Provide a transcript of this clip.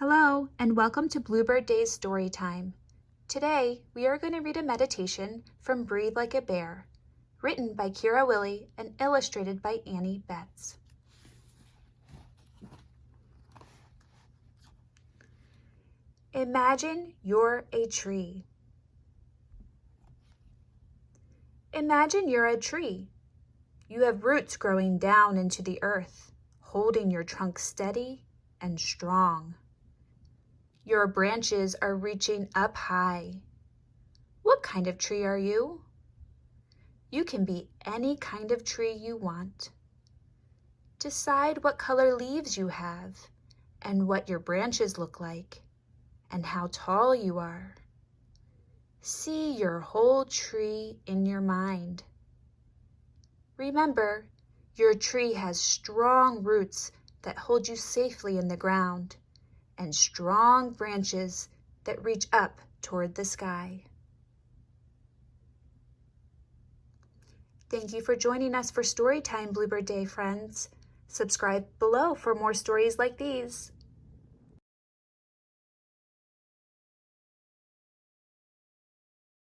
Hello, and welcome to Bluebird Day's Story Time. Today, we are going to read a meditation from Breathe Like a Bear, written by Kira Willie and illustrated by Annie Betts. Imagine you're a tree. Imagine you're a tree. You have roots growing down into the earth, holding your trunk steady and strong. Your branches are reaching up high. What kind of tree are you? You can be any kind of tree you want. Decide what color leaves you have and what your branches look like and how tall you are. See your whole tree in your mind. Remember, your tree has strong roots that hold you safely in the ground and strong branches that reach up toward the sky. Thank you for joining us for Storytime Bluebird Day, friends. Subscribe below for more stories like these.